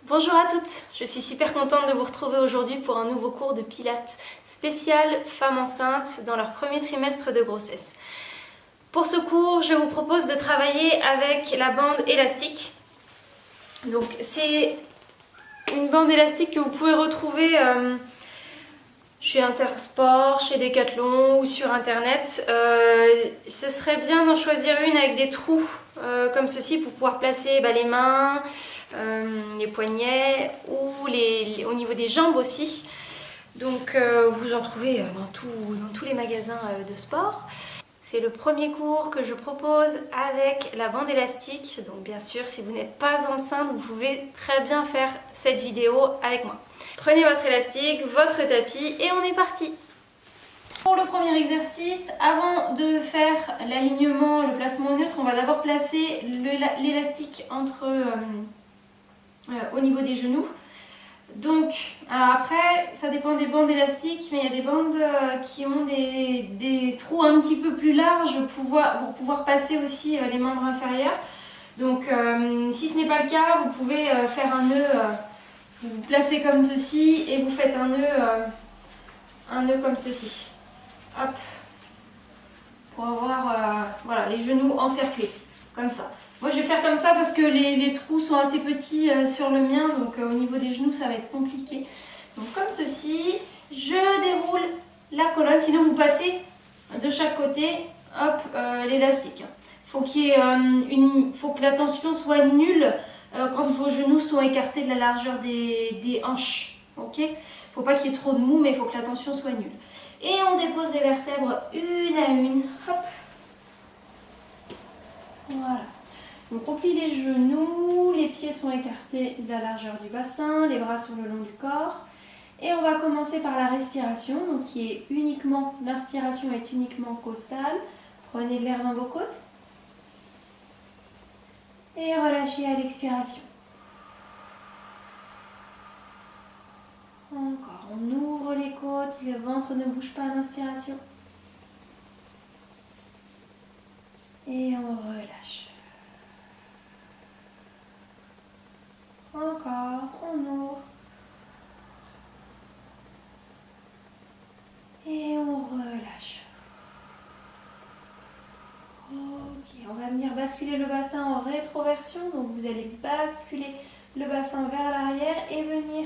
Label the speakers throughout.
Speaker 1: Bonjour à toutes, je suis super contente de vous retrouver aujourd'hui pour un nouveau cours de pilates spécial femmes enceintes dans leur premier trimestre de grossesse. Pour ce cours, je vous propose de travailler avec la bande élastique. Donc c'est une bande élastique que vous pouvez retrouver chez Intersport, chez Decathlon ou sur internet. Ce serait bien d'en choisir une avec des trous comme ceci pour pouvoir placer les mains, les poignets ou au niveau des jambes aussi. Donc vous en trouvez dans tous les magasins de sport. C'est le premier cours que je propose avec la bande élastique. Donc bien sûr, si vous n'êtes pas enceinte, vous pouvez très bien faire cette vidéo avec moi. Prenez votre élastique, votre tapis et on est parti. Pour le premier exercice, avant de faire l'alignement, le placement au neutre, on va d'abord placer l'élastique au niveau des genoux. Donc, alors après, ça dépend des bandes élastiques, mais il y a des bandes qui ont des trous un petit peu plus larges pour pouvoir passer aussi les membres inférieurs. Donc, si ce n'est pas le cas, vous pouvez faire un nœud, vous placez comme ceci et vous faites un nœud comme ceci. Hop, pour avoir voilà, les genoux encerclés, comme ça. Moi je vais faire comme ça parce que les trous sont assez petits sur le mien, donc au niveau des genoux ça va être compliqué. Donc comme ceci, je déroule la colonne, sinon vous passez de chaque côté, hop, l'élastique. Faut que la tension soit nulle quand vos genoux sont écartés de la largeur des hanches. Ok, faut pas qu'il y ait trop de mou, mais il faut que la tension soit nulle. Et on dépose les vertèbres une à une. Hop. Voilà. Donc on plie les genoux, les pieds sont écartés de la largeur du bassin, les bras sont le long du corps. Et on va commencer par la respiration, donc qui est uniquement, l'inspiration est uniquement costale. Prenez de l'air dans vos côtes. Et relâchez à l'expiration. Encore, on ouvre les côtes, le ventre ne bouge pas à l'inspiration. Et on relâche. Encore, on ouvre. Et on relâche. Ok, on va venir basculer le bassin en rétroversion. Donc vous allez basculer le bassin vers l'arrière et venir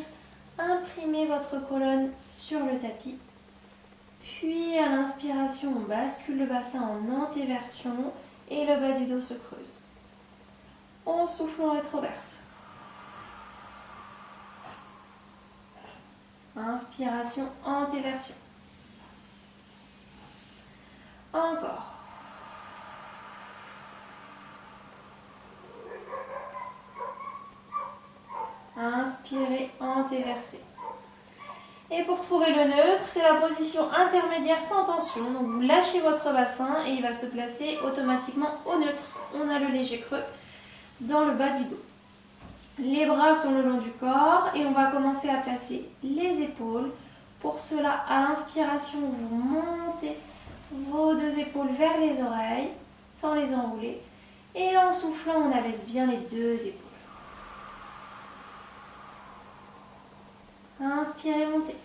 Speaker 1: imprimer votre colonne sur le tapis. Puis à l'inspiration, on bascule le bassin en antéversion et le bas du dos se creuse. On souffle en rétroverse. Inspiration, antéversion. Encore. Inspirez, antéversez. Et pour trouver le neutre, c'est la position intermédiaire sans tension. Donc vous lâchez votre bassin et il va se placer automatiquement au neutre. On a le léger creux dans le bas du dos. Les bras sont le long du corps et on va commencer à placer les épaules. Pour cela, à l'inspiration, vous montez vos deux épaules vers les oreilles sans les enrouler. Et en soufflant, on abaisse bien les deux épaules. Inspirez, montez.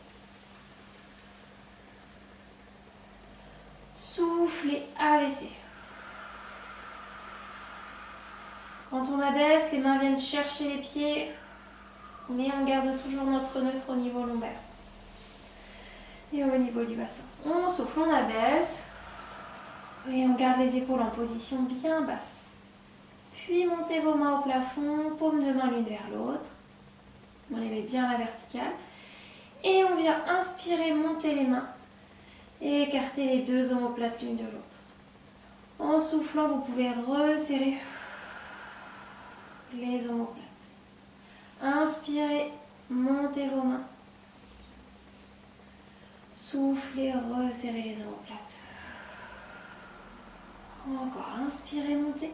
Speaker 1: Soufflez, abaissez. Quand on abaisse, les mains viennent chercher les pieds, mais on garde toujours notre neutre au niveau lombaire et au niveau du bassin. On souffle, on abaisse et on garde les épaules en position bien basse. Puis montez vos mains au plafond, paumes de main l'une vers l'autre. On les met bien à la verticale. Et on vient inspirer, monter les mains et écarter les deux omoplates l'une de l'autre. En soufflant, vous pouvez resserrer les omoplates. Inspirez, montez vos mains. Soufflez, resserrez les omoplates. Encore, inspirez, montez.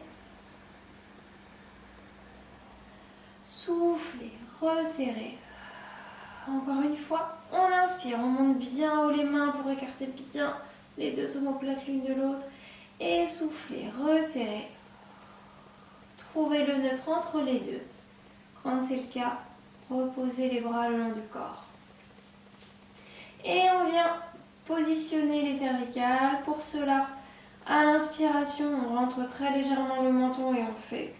Speaker 1: Soufflez, resserrez. Encore une fois, on inspire, on monte bien haut les mains pour écarter bien les deux omoplates l'une de l'autre. Et soufflez, resserrez. Trouvez le neutre entre les deux. Quand c'est le cas, reposer les bras le long du corps. Et on vient positionner les cervicales. Pour cela, à l'inspiration, on rentre très légèrement le menton et on fait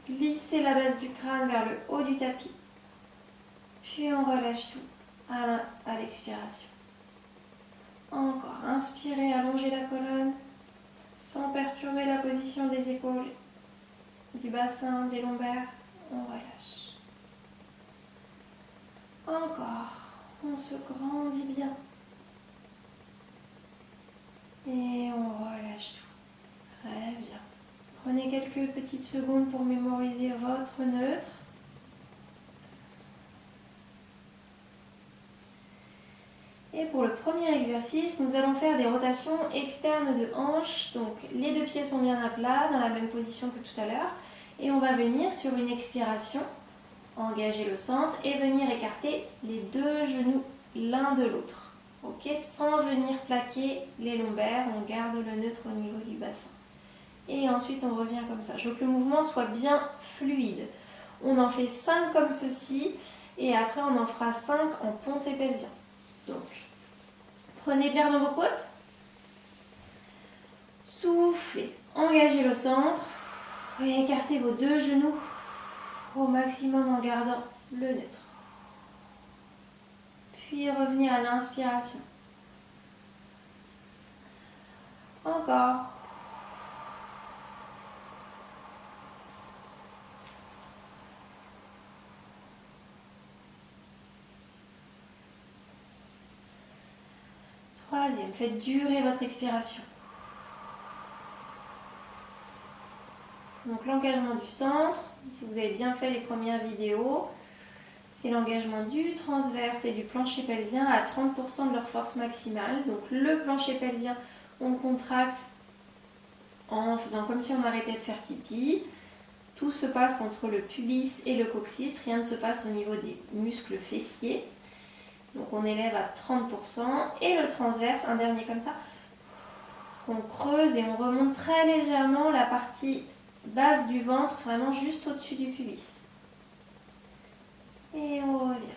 Speaker 1: glisser la base du crâne vers le haut du tapis. Puis on relâche tout à l'expiration. Encore, inspirez, allongez la colonne sans perturber la position des épaules, du bassin, des lombaires. On relâche. Encore, on se grandit bien. Et on relâche tout. Très bien. Prenez quelques petites secondes pour mémoriser votre neutre. Et pour le premier exercice, nous allons faire des rotations externes de hanches. Donc les deux pieds sont bien à plat, dans la même position que tout à l'heure. Et on va venir sur une expiration, engager le centre et venir écarter les deux genoux l'un de l'autre. Ok, sans venir plaquer les lombaires, on garde le neutre au niveau du bassin. Et ensuite on revient comme ça. Je veux que le mouvement soit bien fluide. On en fait 5 comme ceci et après on en fera 5 en ponté pelvien. Donc, prenez de l'air dans vos côtes. Soufflez, engagez le centre et écartez vos deux genoux au maximum en gardant le neutre. Puis revenir à l'inspiration. Encore. Troisième, faites durer votre expiration. Donc l'engagement du centre, si vous avez bien fait les premières vidéos, c'est l'engagement du transverse et du plancher pelvien à 30% de leur force maximale. Donc le plancher pelvien, on le contracte en faisant comme si on arrêtait de faire pipi. Tout se passe entre le pubis et le coccyx, rien ne se passe au niveau des muscles fessiers. Donc on élève à 30%. Et le transverse, un dernier comme ça, on creuse et on remonte très légèrement la partie basse du ventre, vraiment juste au-dessus du pubis. Et on revient.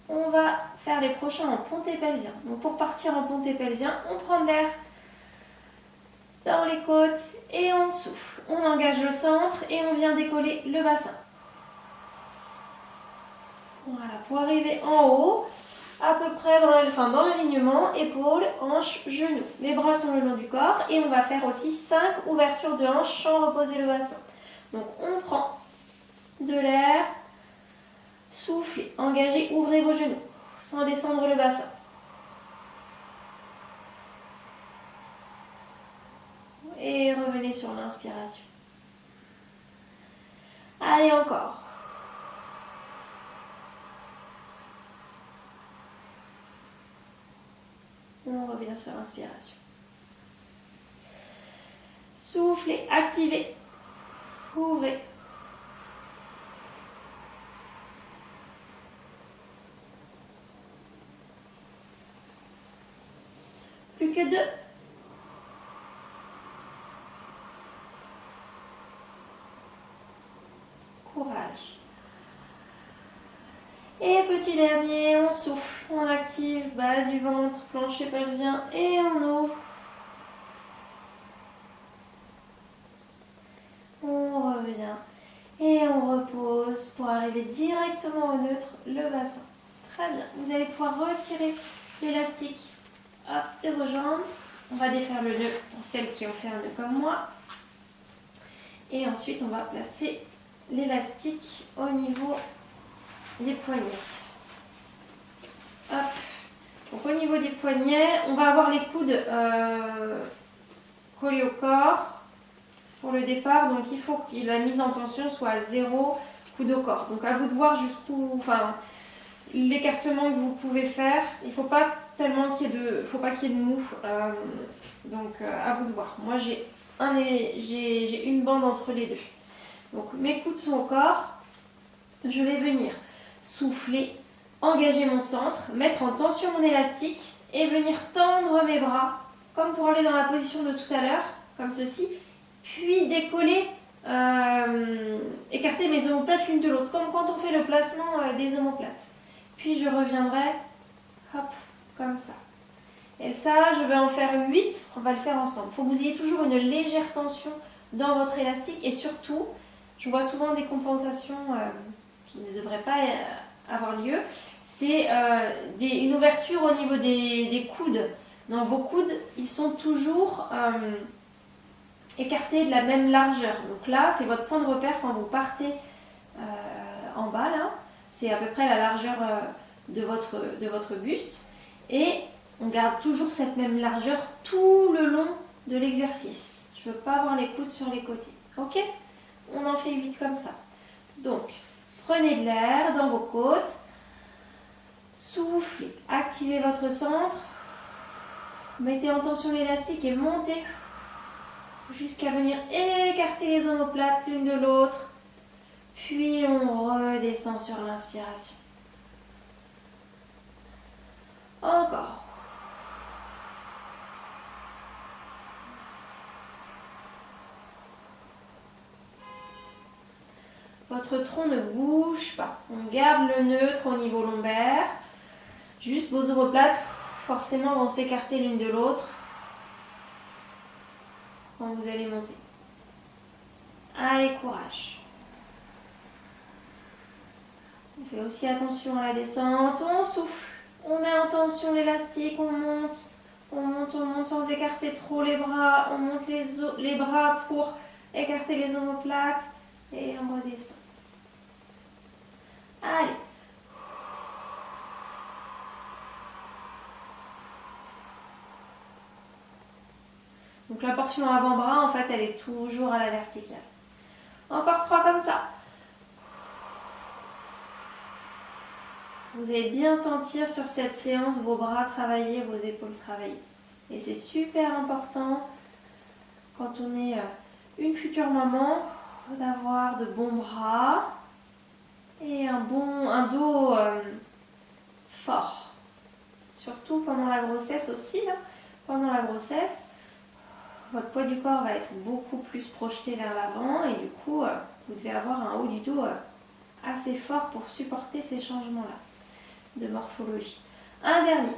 Speaker 1: On va faire les prochains en ponté pelvien. Donc pour partir en ponté pelvien, on prend de l'air dans les côtes et on souffle. On engage le centre et on vient décoller le bassin. Voilà, pour arriver en haut, à peu près dans l'alignement, épaules, hanches, genoux. Les bras sont le long du corps et on va faire aussi 5 ouvertures de hanches sans reposer le bassin. Donc on prend de l'air, soufflez, engagez, ouvrez vos genoux sans descendre le bassin. Et revenez sur l'inspiration. Allez encore. On revient sur l'inspiration. Soufflez, activez, ouvrez. Plus que 2. Courage. Et petit dernier, on souffle, on active, base du ventre, plancher pelvien et on ouvre. On revient et on repose pour arriver directement au neutre, le bassin. Très bien, vous allez pouvoir retirer l'élastique de vos jambes. On va défaire le nœud pour celles qui ont fait un nœud comme moi. Et ensuite, on va placer l'élastique au niveau des poignets. Hop. Donc au niveau des poignets, on va avoir les coudes collés au corps pour le départ. Donc il faut que la mise en tension soit à 0 coude au corps. Donc à vous de voir jusqu'où, l'écartement que vous pouvez faire. Il ne faut pas tellement qu'il y ait de mou. Donc à vous de voir. Moi j'ai une bande entre les deux. Donc mes coudes sont au corps. Je vais venir souffler, engager mon centre, mettre en tension mon élastique et venir tendre mes bras comme pour aller dans la position de tout à l'heure, comme ceci, puis décoller écarter mes omoplates l'une de l'autre, comme quand on fait le placement des omoplates. Puis je reviendrai, hop, comme ça. Et ça, je vais en faire 8, on va le faire ensemble. Il faut que vous ayez toujours une légère tension dans votre élastique et surtout, je vois souvent des compensations qui ne devraient pas avoir lieu. C'est une ouverture au niveau des coudes. Dans vos coudes, ils sont toujours écartés de la même largeur. Donc là, c'est votre point de repère quand vous partez en bas. Là, c'est à peu près la largeur de votre buste. Et on garde toujours cette même largeur tout le long de l'exercice. Je ne veux pas avoir les coudes sur les côtés. Ok? On en fait 8 comme ça. Donc, prenez de l'air dans vos côtes. Soufflez. Activez votre centre. Mettez en tension l'élastique et montez jusqu'à venir écarter les omoplates l'une de l'autre. Puis on redescend sur l'inspiration. Encore. Votre tronc ne bouge pas. On garde le neutre au niveau lombaire. Juste vos omoplates, forcément, vont s'écarter l'une de l'autre quand vous allez monter. Allez, courage. On fait aussi attention à la descente. On souffle. On met en tension l'élastique. On monte. On monte, on monte sans écarter trop les bras. On monte les bras pour écarter les omoplates. Et on redescend. Allez. Donc la portion avant-bras, en fait, elle est toujours à la verticale. Encore 3 comme ça. Vous allez bien sentir sur cette séance vos bras travailler, vos épaules travailler. Et c'est super important quand on est une future maman d'avoir de bons bras et un dos fort. Surtout pendant la grossesse aussi. Là. Pendant la grossesse, votre poids du corps va être beaucoup plus projeté vers l'avant et du coup, vous devez avoir un haut du dos assez fort pour supporter ces changements-là de morphologie. Un dernier.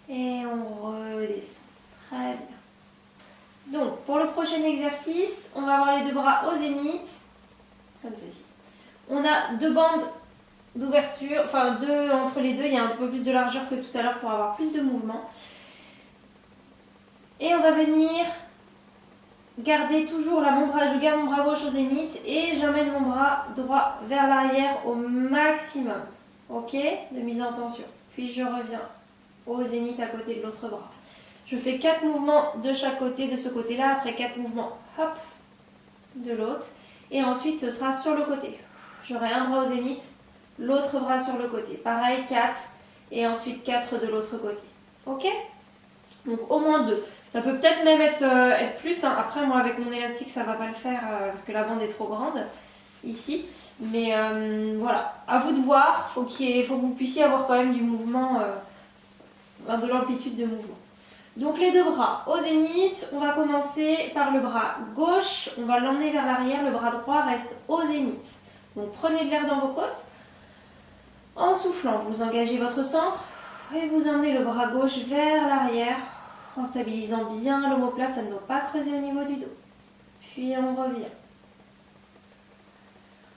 Speaker 1: Et on redescend. Très bien. Donc, pour le prochain exercice, on va avoir les 2 bras au zénith, comme ceci. On a 2 bandes d'ouverture, enfin entre les deux, il y a un peu plus de largeur que tout à l'heure pour avoir plus de mouvement. Et on va venir garder toujours je garde mon bras gauche au zénith et j'emmène mon bras droit vers l'arrière au maximum. Ok? De mise en tension. Puis je reviens au zénith à côté de l'autre bras. Je fais 4 mouvements de chaque côté, de ce côté-là, après 4 mouvements, hop, de l'autre. Et ensuite, ce sera sur le côté. J'aurai un bras au zénith, l'autre bras sur le côté. Pareil, 4 et ensuite 4 de l'autre côté. Ok? Donc au moins 2. Ça peut peut-être même être plus. Hein. Après, moi, avec mon élastique, ça ne va pas le faire parce que la bande est trop grande ici. Mais voilà, à vous de voir. Faut que vous puissiez avoir quand même du mouvement, de l'amplitude de mouvement. Donc les 2 bras au zénith. On va commencer par le bras gauche. On va l'emmener vers l'arrière. Le bras droit reste au zénith. Donc prenez de l'air dans vos côtes. En soufflant, vous engagez votre centre et vous emmenez le bras gauche vers l'arrière en stabilisant bien l'omoplate, ça ne doit pas creuser au niveau du dos. Puis on revient.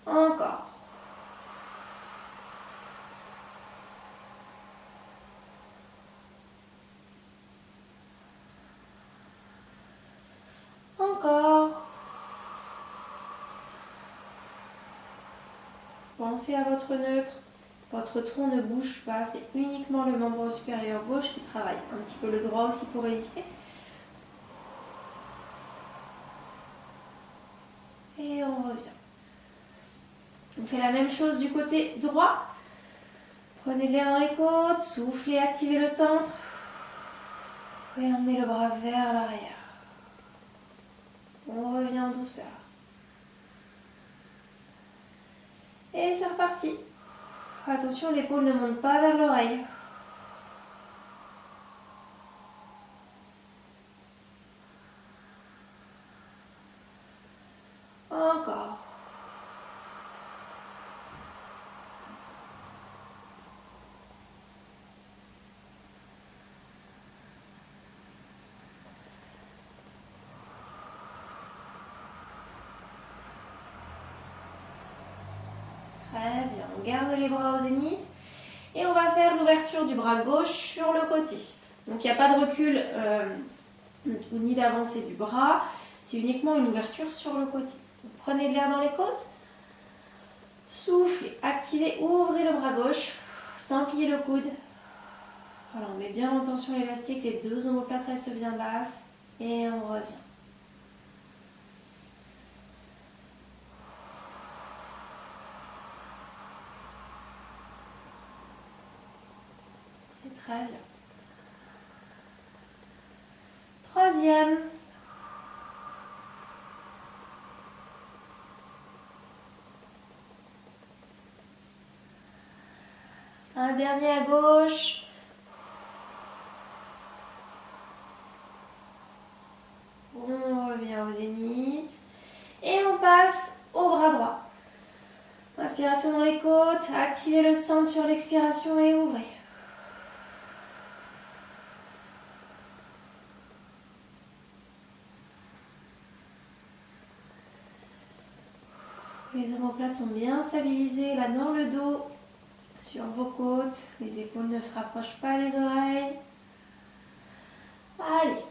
Speaker 1: Encore. Encore. Pensez à votre neutre. Votre tronc ne bouge pas, c'est uniquement le membre supérieur gauche qui travaille. Un petit peu le droit aussi pour résister. Et on revient. On fait la même chose du côté droit. Prenez de l'air dans les côtes, soufflez, activez le centre. Et emmenez le bras vers l'arrière. On revient en douceur. Et c'est reparti. Attention, l'épaule ne monte pas vers l'oreille. Encore. Très bien, on garde les bras au zénith et on va faire l'ouverture du bras gauche sur le côté. Donc il n'y a pas de recul ni d'avancée du bras, c'est uniquement une ouverture sur le côté. Donc, prenez de l'air dans les côtes, soufflez, activez, ouvrez le bras gauche sans plier le coude. Voilà, on met bien en tension l'élastique, les deux omoplates restent bien basses et on revient. C'est très bien. Troisième. Un dernier à gauche. On revient au zénith. Et on passe au bras droit. Inspiration dans les côtes. Activez le centre sur l'expiration et ouvrez. Les omoplates sont bien stabilisées, là dans le dos, sur vos côtes. Les épaules ne se rapprochent pas des oreilles. Allez.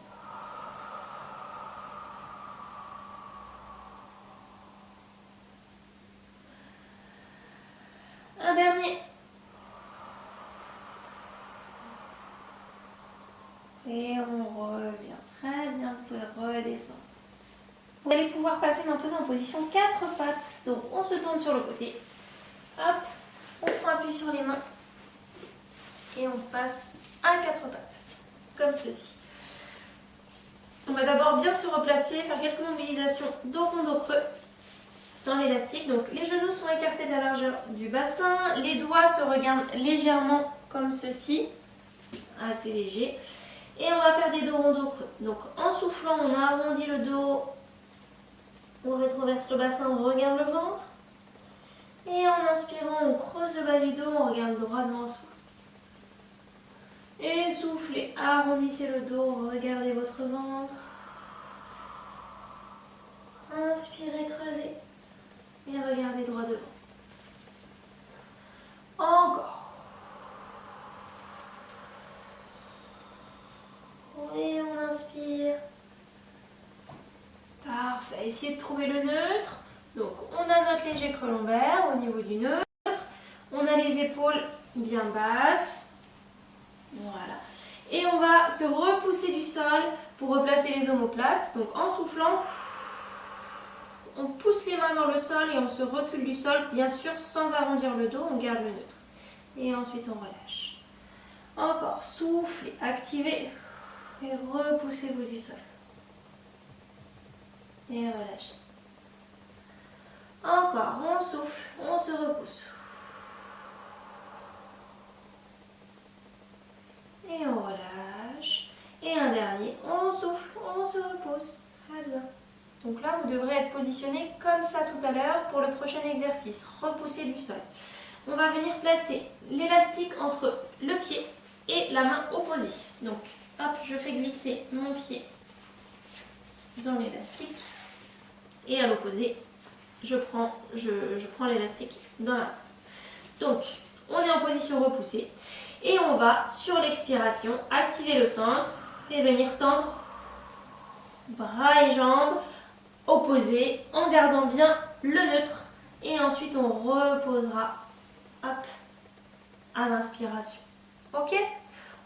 Speaker 1: Un dernier. Et on revient. Très bien, vous pouvez redescendre. Vous allez pouvoir passer maintenant en position 4 pattes. Donc on se tourne sur le côté. Hop, on prend appui sur les mains. Et on passe à 4 pattes. Comme ceci. On va d'abord bien se replacer, faire quelques mobilisations dos rond, dos creux. Sans l'élastique. Donc les genoux sont écartés de la largeur du bassin. Les doigts se regardent légèrement comme ceci. Assez léger. Et on va faire des dos ronds, dos creux. Donc en soufflant, on arrondit le dos. On rétroverse le bassin, on regarde le ventre. Et en inspirant, on creuse le bas du dos, on regarde droit devant soi. Et soufflez, arrondissez le dos, regardez votre ventre. Inspirez, creusez. Et regardez droit devant. Encore. Et on inspire. Parfait. Essayez de trouver le neutre. Donc, on a notre léger creux lombaire au niveau du neutre. On a les épaules bien basses. Voilà. Et on va se repousser du sol pour replacer les omoplates. Donc, en soufflant, on pousse les mains dans le sol et on se recule du sol, bien sûr, sans arrondir le dos. On garde le neutre. Et ensuite, on relâche. Encore. Soufflez, activez et repoussez-vous du sol. Et relâchez. Encore, on souffle, on se repousse. Et on relâche. Et un dernier, on souffle, on se repousse. Très bien. Donc là, vous devrez être positionné comme ça tout à l'heure pour le prochain exercice. Repousser du sol. On va venir placer l'élastique entre le pied et la main opposée. Donc, hop, je fais glisser mon pied dans l'élastique. Et à l'opposé, je prends l'élastique dans la main. Donc, on est en position repoussée. Et on va, sur l'expiration, activer le centre et venir tendre bras et jambes opposés en gardant bien le neutre. Et ensuite, on reposera hop, à l'inspiration. Ok?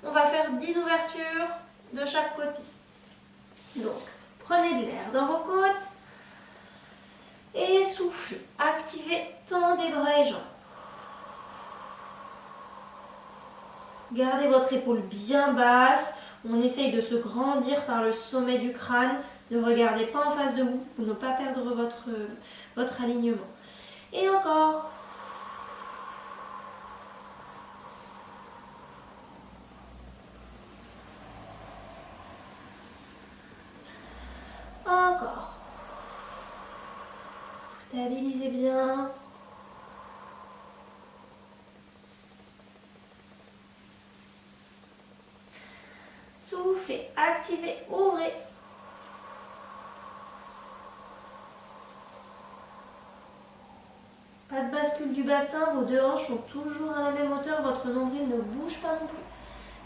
Speaker 1: On va faire 10 ouvertures de chaque côté. Donc, prenez de l'air dans vos côtes. Et soufflez, activez, tendez bras et jambes. Gardez votre épaule bien basse. On essaye de se grandir par le sommet du crâne. Ne regardez pas en face de vous pour ne pas perdre votre alignement. Et encore. Encore. Stabilisez bien. Soufflez, activez, ouvrez. Pas de bascule du bassin, vos deux hanches sont toujours à la même hauteur, votre nombril ne bouge pas non plus.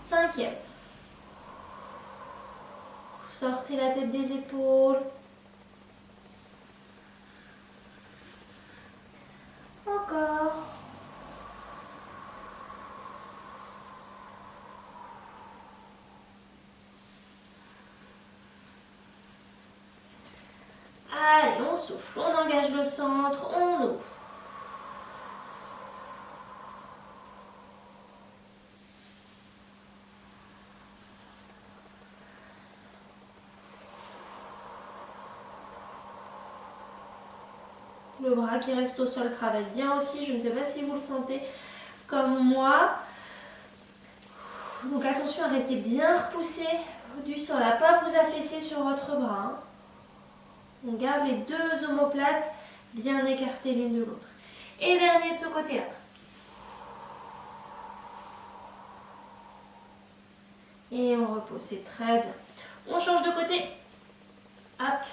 Speaker 1: 5e. Sortez la tête des épaules. Encore. Allez, on souffle, on engage le centre, on ouvre. Le bras qui reste au sol travaille bien aussi. Je ne sais pas si vous le sentez comme moi. Donc attention à rester bien repoussé du sol, à ne pas vous affaisser sur votre bras. On garde les deux omoplates bien écartées l'une de l'autre. Et dernier de ce côté-là. Et on repose, c'est très bien. On change de côté. Hop.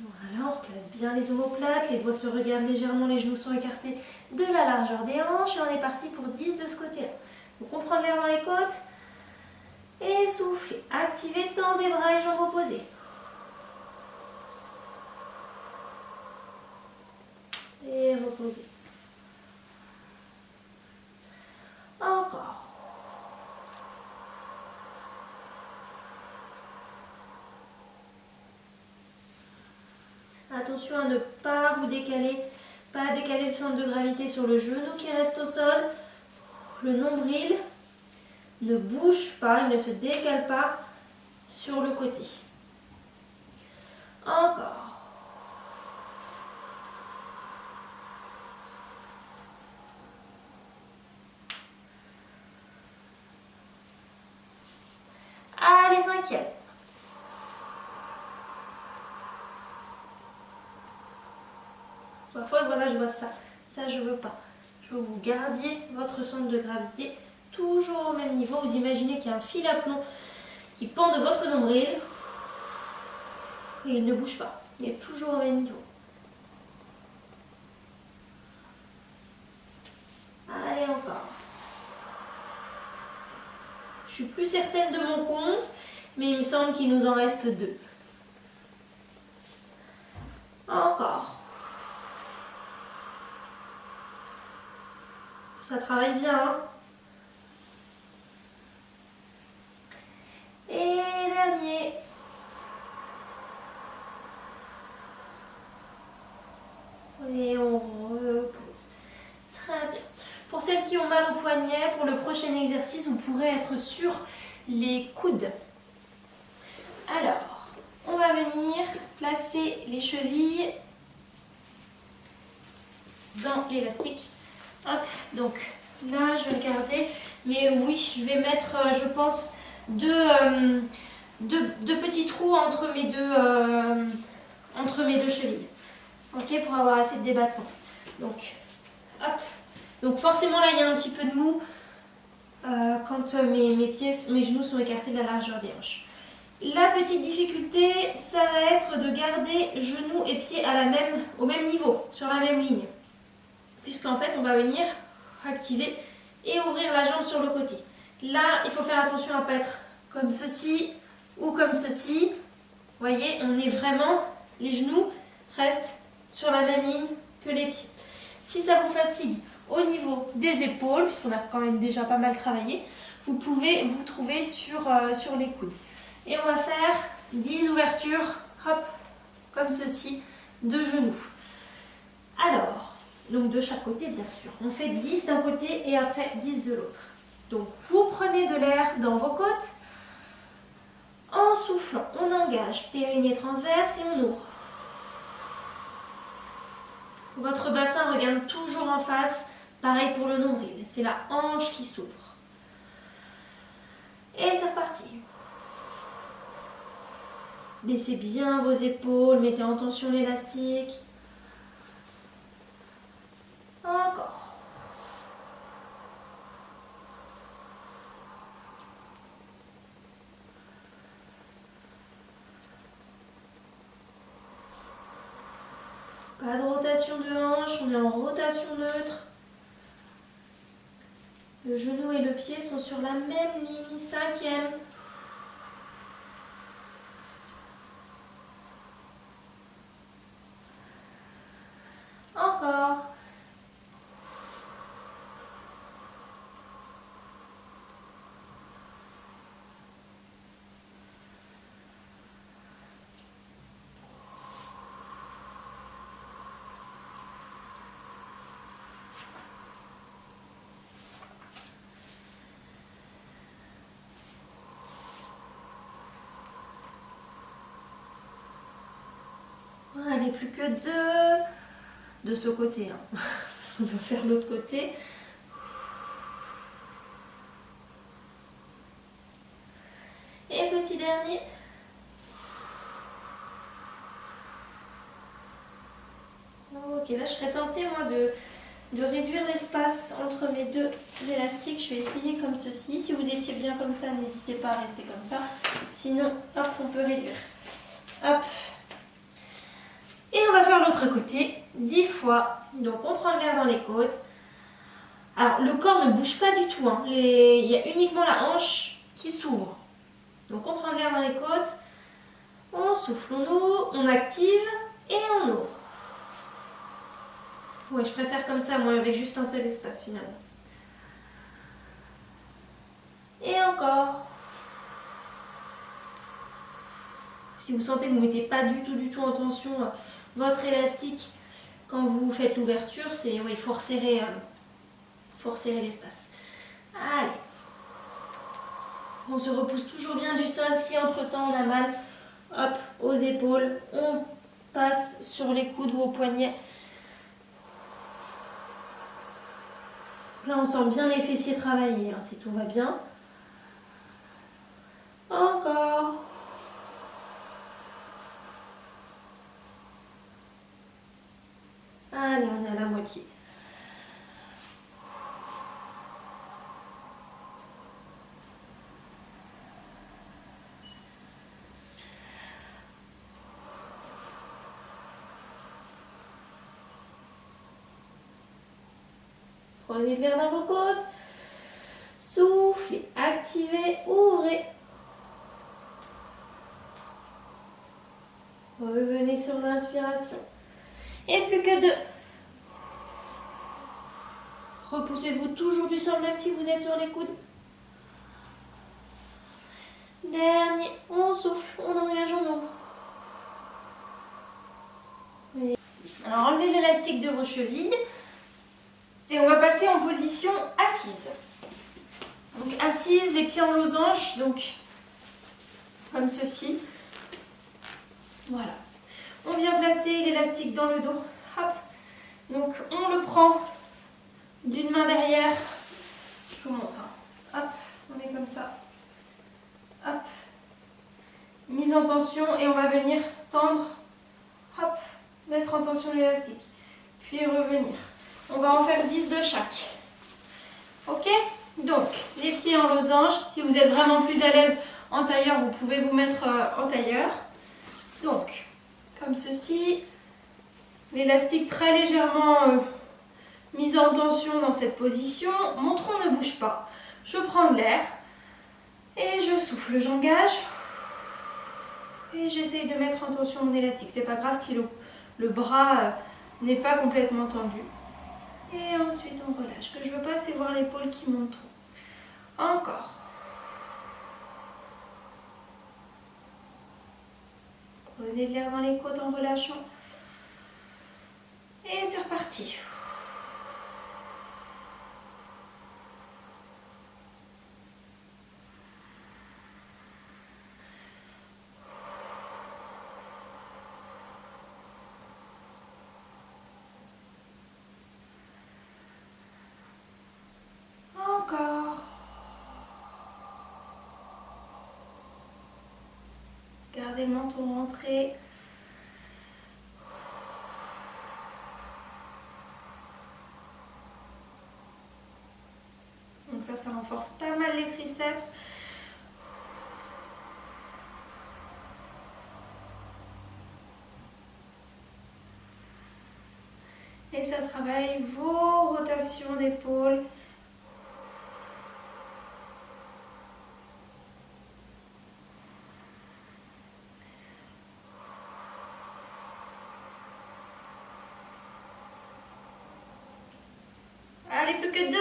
Speaker 1: Voilà, on replace bien les omoplates, les doigts se regardent légèrement, les genoux sont écartés de la largeur des hanches et on est parti pour 10 de ce côté-là. Donc on prend l'air dans les côtes et soufflez. Activez, tendez bras et jambes opposées. Et reposez. Encore. Attention à ne pas vous décaler, pas décaler le centre de gravité sur le genou qui reste au sol. Le nombril ne bouge pas, il ne se décale pas sur le côté. Encore. Allez, 5e. Parfois, voilà, je vois ça. Ça, je veux pas. Je veux que vous gardiez votre centre de gravité toujours au même niveau. Vous imaginez qu'il y a un fil à plomb qui pend de votre nombril. Et il ne bouge pas. Il est toujours au même niveau. Allez, encore. Je suis plus certaine de mon compte, mais il me semble qu'il nous en reste 2. Encore. Ça travaille bien, hein? Et dernier. Et on repose. Très bien. Pour celles qui ont mal au poignet, pour le prochain exercice, vous pourrez être sur les coudes. Alors, on va venir placer les chevilles dans l'élastique. Hop, donc là je vais le garder, mais oui, je vais mettre, je pense, deux petits trous entre mes deux chevilles. Ok, pour avoir assez de débattement. Donc, hop. Donc forcément là il y a un petit peu de mou quand mes genoux sont écartés de la largeur des hanches. La petite difficulté, ça va être de garder genoux et pieds au même niveau, sur la même ligne. Puisqu'en fait, on va venir activer et ouvrir la jambe sur le côté. Là, il faut faire attention à ne pas être comme ceci ou comme ceci. Vous voyez, on est vraiment, les genoux restent sur la même ligne que les pieds. Si ça vous fatigue au niveau des épaules, puisqu'on a quand même déjà pas mal travaillé, vous pouvez vous trouver sur les coudes. Et on va faire 10 ouvertures, hop, comme ceci, de genoux. Alors, donc de chaque côté bien sûr. On fait 10 d'un côté et après 10 de l'autre. Donc vous prenez de l'air dans vos côtes. En soufflant, on engage périnée transverse et on ouvre. Votre bassin regarde toujours en face Pareil pour le nombril, c'est la hanche qui s'ouvre. Et c'est reparti. Laissez bien vos épaules, mettez en tension l'élastique. Encore. Pas de rotation de hanche, on est en rotation neutre. Le genou et le pied sont sur la même ligne, 5e. Encore. Allez, plus que 2 de ce côté, hein, parce qu'on va faire l'autre côté. Et petit dernier. Ok, là je serais tentée moi de réduire l'espace entre mes deux élastiques. Je vais essayer comme ceci. Si vous étiez bien comme ça, n'hésitez pas à rester comme ça. Sinon, hop, on peut réduire. Hop. Et on va faire l'autre côté 10 fois. Donc on prend le garde dans les côtes. Alors le corps ne bouge pas du tout, hein. Il y a uniquement la hanche qui s'ouvre. Donc on prend le garde dans les côtes. On souffle, on ouvre, on active et on ouvre. Ouais, je préfère comme ça, moi, avec juste un seul espace finalement. Et encore. Si vous sentez que vous ne mettez pas du tout en tension votre élastique quand vous faites l'ouverture, c'est il faut resserrer l'espace. Allez. On se repousse toujours bien du sol. Si entre-temps on a mal, hop, aux épaules, on passe sur les coudes ou aux poignets. Là, on sent bien les fessiers travailler, hein, si tout va bien. Encore. Allez, on est à la moitié. Prenez de l'air dans vos côtes. Soufflez, activez, ouvrez. Revenez sur l'inspiration. Et plus que 2. Repoussez-vous toujours du sol, même si vous êtes sur les coudes. Dernier, on souffle, on engage, on ouvre. Alors enlevez l'élastique de vos chevilles. Et on va passer en position assise. Donc assise, les pieds en losange, donc comme ceci. Voilà. On vient placer l'élastique dans le dos. Hop. Donc on le prend d'une main derrière. Je vous montre. Hop, on est comme ça. Hop. Mise en tension et on va venir tendre. Hop, mettre en tension l'élastique. Puis revenir. On va en faire 10 de chaque. Ok? Donc, les pieds en losange. Si vous êtes vraiment plus à l'aise en tailleur, vous pouvez vous mettre en tailleur. Donc, comme ceci. L'élastique très légèrement mise en tension dans cette position. Mon tronc ne bouge pas. Je prends de l'air. Et je souffle. J'engage. Et j'essaye de mettre en tension mon élastique. C'est pas grave si le bras n'est pas complètement tendu. Et ensuite on relâche. Ce que je veux pas, c'est voir l'épaule qui monte trop. Encore. Prenez de l'air dans les côtes en relâchant. Et c'est reparti. Gardez le menton rentré. Donc ça renforce pas mal les triceps. Et ça travaille vos rotations d'épaules. Allez, plus que 2.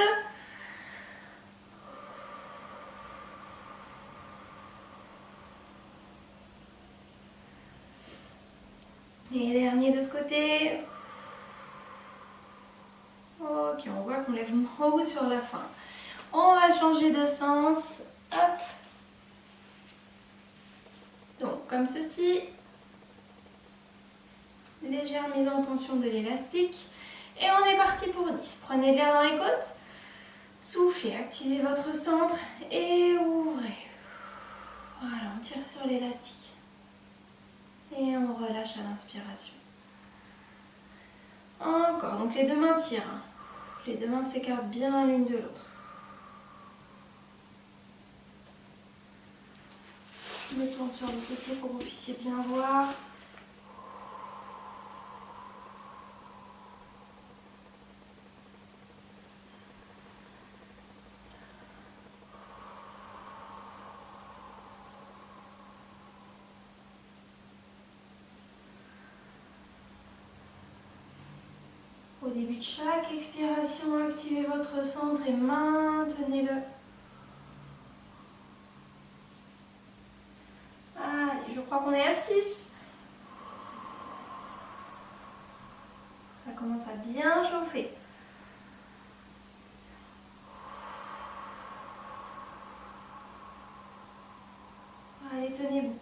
Speaker 1: Et dernier de ce côté. Ok, on voit qu'on lève moins haut sur la fin. On va changer de sens. Hop. Donc, comme ceci. Légère mise en tension de l'élastique. Et on est parti pour 10. Prenez de l'air dans les côtes. Soufflez, activez votre centre et ouvrez. Voilà, on tire sur l'élastique. Et on relâche à l'inspiration. Encore, donc les deux mains tirent. Les deux mains s'écartent bien l'une de l'autre. Je me tourne sur le côté pour que vous puissiez bien voir. Au début de chaque expiration, activez votre centre et maintenez-le. Allez, je crois qu'on est à 6. Ça commence à bien chauffer. Allez, tenez-vous.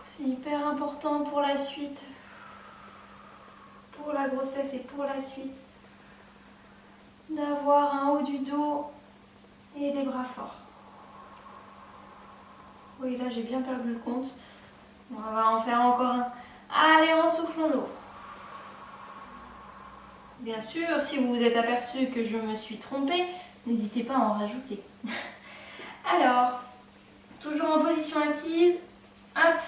Speaker 1: C'est hyper important pour la suite. Pour la grossesse et pour la suite, d'avoir un haut du dos et des bras forts. Oui, là j'ai bien perdu le compte. On va en faire encore un. Allez, on souffle, on ouvre. Bien sûr, si vous vous êtes aperçu que je me suis trompée, n'hésitez pas à en rajouter. Alors, toujours en position assise. Hop.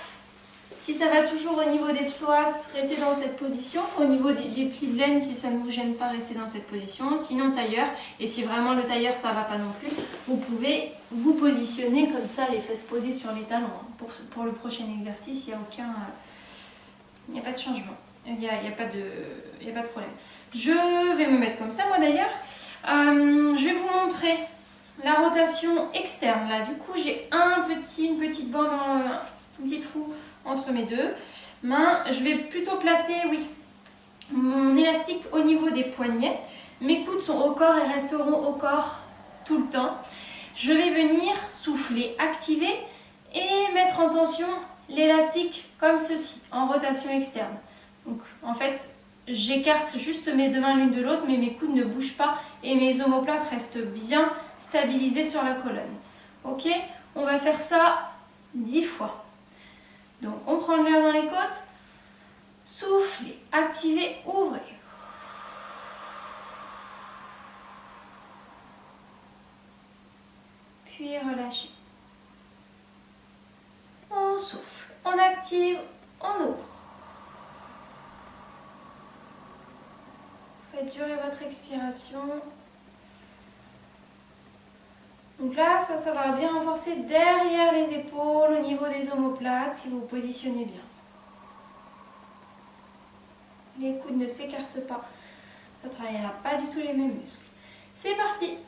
Speaker 1: Si ça va toujours au niveau des psoas, restez dans cette position. Au niveau des plis de laine, si ça ne vous gêne pas, restez dans cette position. Sinon, tailleur. Et si vraiment le tailleur, ça ne va pas non plus, vous pouvez vous positionner comme ça, les fesses posées sur les talons. Pour le prochain exercice, il n'y a pas de changement. Il n'y a pas de problème. Je vais me mettre comme ça, moi d'ailleurs. Je vais vous montrer la rotation externe. Là, du coup, j'ai une petite bande, un petit trou entre mes deux mains. Je vais plutôt placer, oui, mon élastique au niveau des poignets. Mes coudes sont au corps et resteront au corps tout le temps. Je vais venir souffler, activer et mettre en tension l'élastique comme ceci, en rotation externe. Donc en fait, j'écarte juste mes deux mains l'une de l'autre, mais mes coudes ne bougent pas et mes omoplates restent bien stabilisées sur la colonne. Ok, on va faire ça 10 fois. Donc on prend l'air dans les côtes, soufflez, activez, ouvrez. Puis relâchez. On souffle, on active, on ouvre. Faites durer votre expiration. Donc là, ça va bien renforcer derrière les épaules, au niveau des omoplates, si vous vous positionnez bien. Les coudes ne s'écartent pas. Ça ne travaillera pas du tout les mêmes muscles. C'est parti!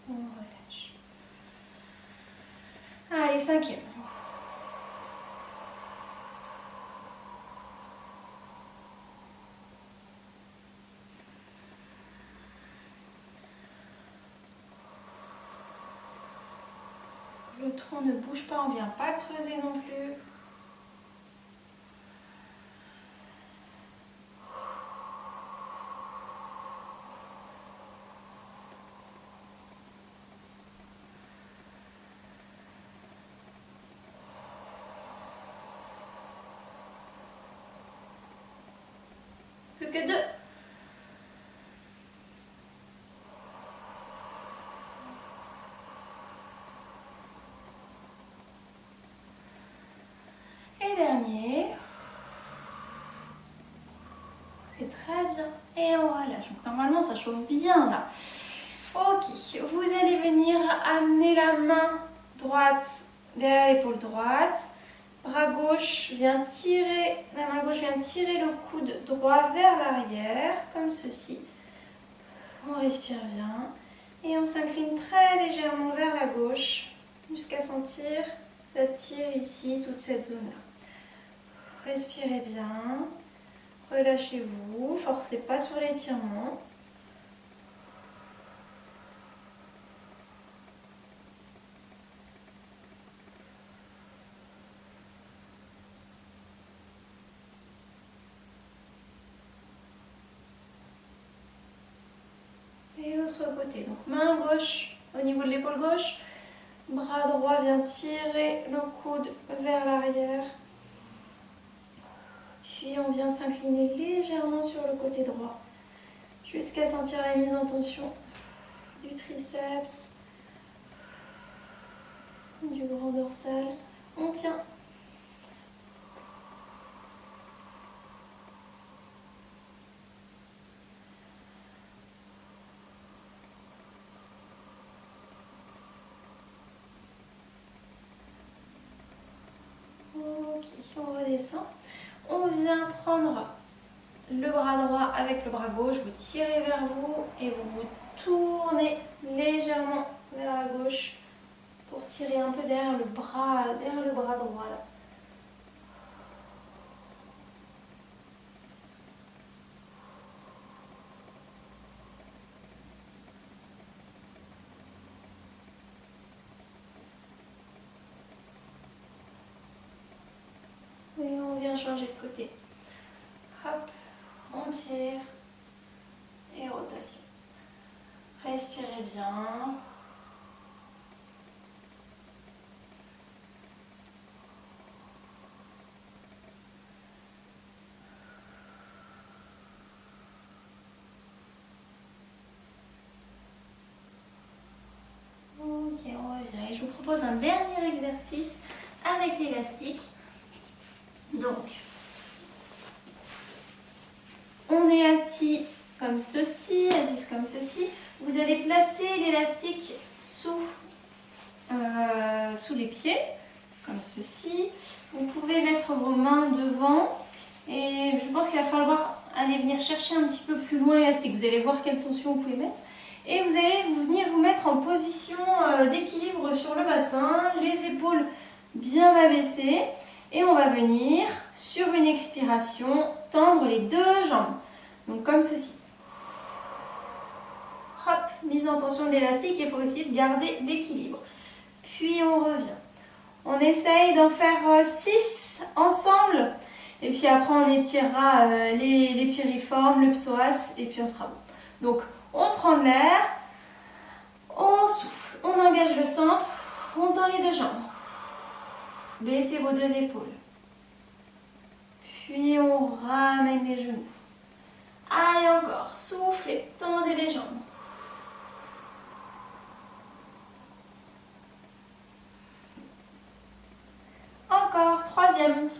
Speaker 1: On relâche. Allez, 5e. Le tronc ne bouge pas, on ne vient pas creuser non plus. que 2. Et dernier. C'est très bien. Et on relâche. Donc normalement ça chauffe bien là. Ok, vous allez venir amener la main droite derrière l'épaule droite. Bras gauche vient tirer, la main gauche vient tirer le coude droit vers l'arrière, comme ceci. On respire bien. Et on s'incline très légèrement vers la gauche, jusqu'à sentir, ça tire ici, toute cette zone-là. Respirez bien. Relâchez-vous, forcez pas sur l'étirement. Et l'autre côté, donc main gauche au niveau de l'épaule gauche, bras droit vient tirer le coude vers l'arrière. Puis on vient s'incliner légèrement sur le côté droit, jusqu'à sentir la mise en tension du triceps, du grand dorsal. On tient. Ok, on redescend. On vient prendre le bras droit avec le bras gauche, vous tirez vers vous et vous vous tournez légèrement vers la gauche pour tirer un peu derrière le bras droit là. Et on vient changer de côté. Hop, on tire et rotation. Respirez bien. Ok, on revient. Et je vous propose un dernier exercice avec l'élastique. Donc, on est assis comme ceci, assise comme ceci. Vous allez placer l'élastique sous les pieds, comme ceci. Vous pouvez mettre vos mains devant. Et je pense qu'il va falloir aller venir chercher un petit peu plus loin l'élastique. Vous allez voir quelle tension vous pouvez mettre. Et vous allez venir vous mettre en position d'équilibre sur le bassin, les épaules bien abaissées. Et on va venir, sur une expiration, tendre les deux jambes. Donc comme ceci. Hop, mise en tension de l'élastique, il faut aussi garder l'équilibre. Puis on revient. On essaye d'en faire 6 ensemble. Et puis après on étirera les piriformes, le psoas, et puis on sera bon. Donc on prend de l'air, on souffle, on engage le centre, on tend les deux jambes. Baissez vos deux épaules. Puis on ramène les genoux. Allez encore, soufflez, tendez les jambes. Encore, troisième.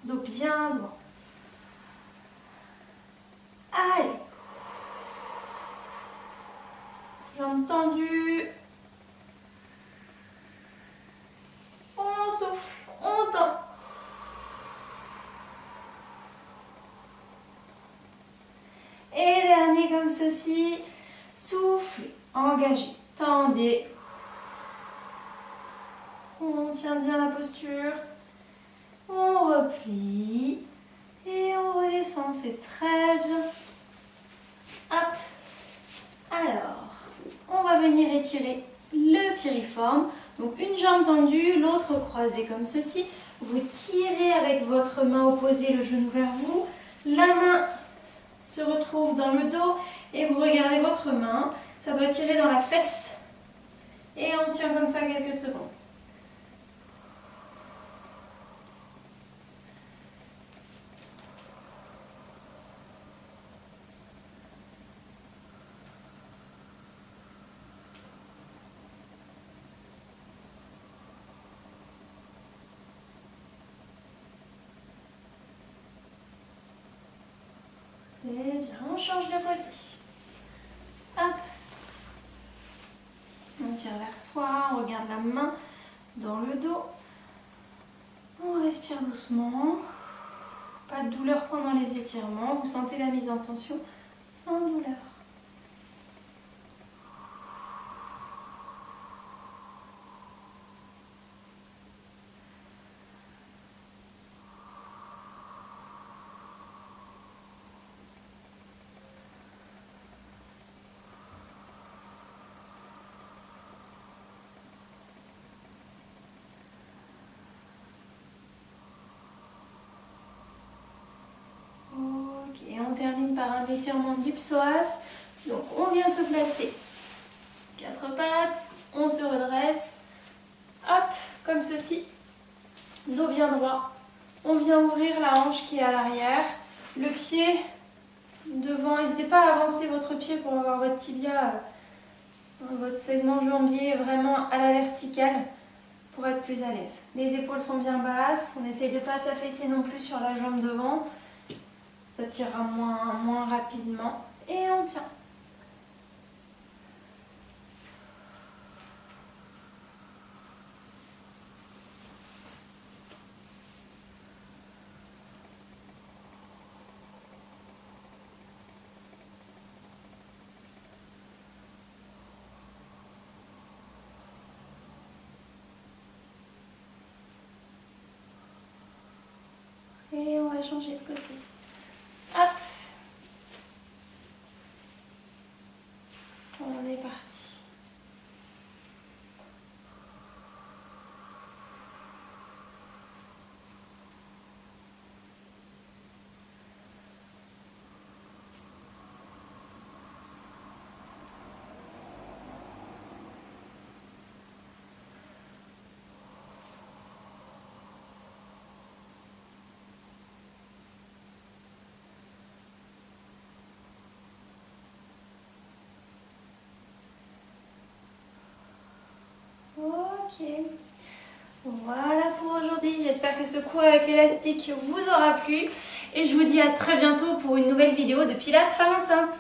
Speaker 1: Dos bien droit. Allez. Jambes tendues. On souffle, on tend. Et dernier comme ceci. Soufflez, engagez, tendez. On tient bien la posture. On replie. Et on redescend, c'est très bien. Hop. Alors, on va venir étirer le piriforme. Donc une jambe tendue, l'autre croisée comme ceci. Vous tirez avec votre main opposée le genou vers vous. La main se retrouve dans le dos et vous regardez votre main. Ça doit tirer dans la fesse. Et on tient comme ça quelques secondes. bien, on change de côté. Hop. On tire vers soi, on regarde la main dans le dos. On respire doucement. Pas de douleur pendant les étirements. Vous sentez la mise en tension sans douleur. Et on termine par un étirement du psoas. Donc on vient se placer. 4 pattes, on se redresse. Hop, comme ceci. Dos bien droit. On vient ouvrir la hanche qui est à l'arrière. Le pied devant. N'hésitez pas à avancer votre pied pour avoir votre tibia, votre segment jambier vraiment à la verticale pour être plus à l'aise. Les épaules sont bien basses. On n'essaye de ne pas s'affaisser non plus sur la jambe devant. Ça tirera moins rapidement. Et on tient. Et on va changer de côté. Hop. On est parti. Ok. Voilà pour aujourd'hui. J'espère que ce cours avec l'élastique vous aura plu. Et je vous dis à très bientôt pour une nouvelle vidéo de Pilates Femme Enceinte.